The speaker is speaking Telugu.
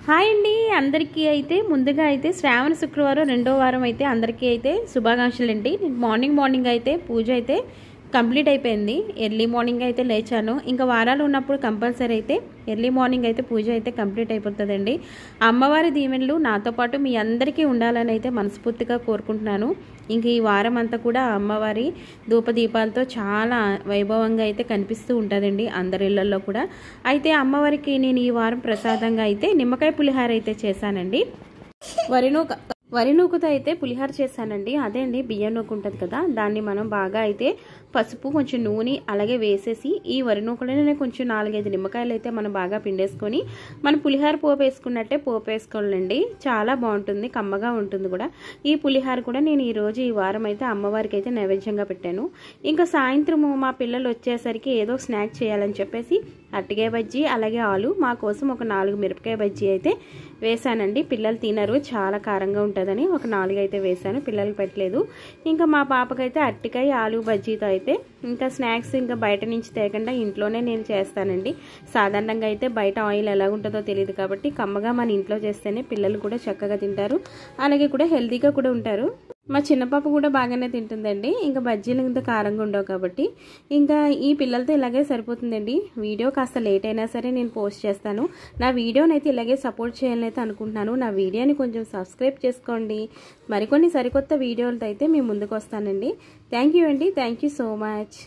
హాయ్ అండి అందరికీ అయితే ముందుగా అయితే శ్రావణ శుక్రవారం రెండో వారం అయితే అందరికీ అయితే శుభాకాంక్షలు అండి. మార్నింగ్ అయితే పూజ అయితే కంప్లీట్ అయిపోయింది. ఎర్లీ మార్నింగ్ అయితే లేచాను. ఇంకా వారాలు ఉన్నప్పుడు కంపల్సరీ అయితే ఎర్లీ మార్నింగ్ అయితే పూజ అయితే కంప్లీట్ అయిపోతుందండి. అమ్మవారి దీవెనలు నాతో పాటు మీ అందరికీ ఉండాలని అయితే మనస్ఫూర్తిగా కోరుకుంటున్నాను. ఇంక ఈ వారం అంతా కూడా అమ్మవారి ధూపదీపాలతో చాలా వైభవంగా అయితే కనిపిస్తూ ఉంటుందండి అందరి ఇళ్లలో కూడా. అయితే అమ్మవారికి నేను ఈ వారం ప్రసాదంగా అయితే నిమ్మకాయ పులిహార అయితే చేశానండి. వరి నూకుతో అయితే పులిహార చేశానండి. అదే అండి బియ్యం నూకు ఉంటుంది కదా, దాన్ని మనం బాగా అయితే పసుపు కొంచెం నూనె అలాగే వేసేసి ఈ వరి నూకలోనే కొంచెం 4-5 నిమ్మకాయలు అయితే మనం బాగా పిండేసుకొని మనం పులిహార పోపు వేసుకున్నట్టే పోపు వేసుకోవాలండి. చాలా బాగుంటుంది, కమ్మగా ఉంటుంది కూడా. ఈ పులిహార కూడా నేను ఈ వారం అయితే అమ్మవారికి అయితే నైవేద్యంగా పెట్టాను. ఇంకా సాయంత్రం మా పిల్లలు వచ్చేసరికి ఏదో స్నాక్ చేయాలని చెప్పేసి అరటికాయ బజ్జీ అలాగే ఆలు మా కోసం ఒక 4 మిరపకాయ బజ్జీ అయితే వేసానండి. పిల్లలు తినరు, చాలా కారంగా ఉంటుందని ఒక 4 అయితే వేసాను, పిల్లలు పెట్టలేదు. ఇంకా మా పాపకైతే అరటికాయ ఆలు బజ్జీతో అయితే ఇంకా స్నాక్స్ ఇంకా బయట నుంచి తేకుండా ఇంట్లోనే నేను చేస్తానండి. సాధారణంగా అయితే బయట ఆయిల్ ఎలా ఉంటుందో తెలియదు కాబట్టి కమ్మగా మన ఇంట్లో చేస్తేనే పిల్లలు కూడా చక్కగా తింటారు, అలాగే కూడా హెల్తీగా కూడా ఉంటారు. మా చిన్న పాప కూడా బాగానే తింటుందండి. ఇంకా బజ్జీలు ఇంత కారంగా ఉండవు కాబట్టి ఇంకా ఈ పిల్లలతో ఇలాగే సరిపోతుందండి. వీడియో కాస్త లేట్ అయినా సరే నేను పోస్ట్ చేస్తాను. నా వీడియోని అయితే ఇలాగే సపోర్ట్ చేయాలని అయితే అనుకుంటున్నాను. నా వీడియోని కొంచెం సబ్స్క్రైబ్ చేసుకోండి. మరికొన్ని సరికొత్త వీడియోలతో అయితే మీ ముందుకు వస్తానండి. థ్యాంక్ యూ అండి. Thank you so much.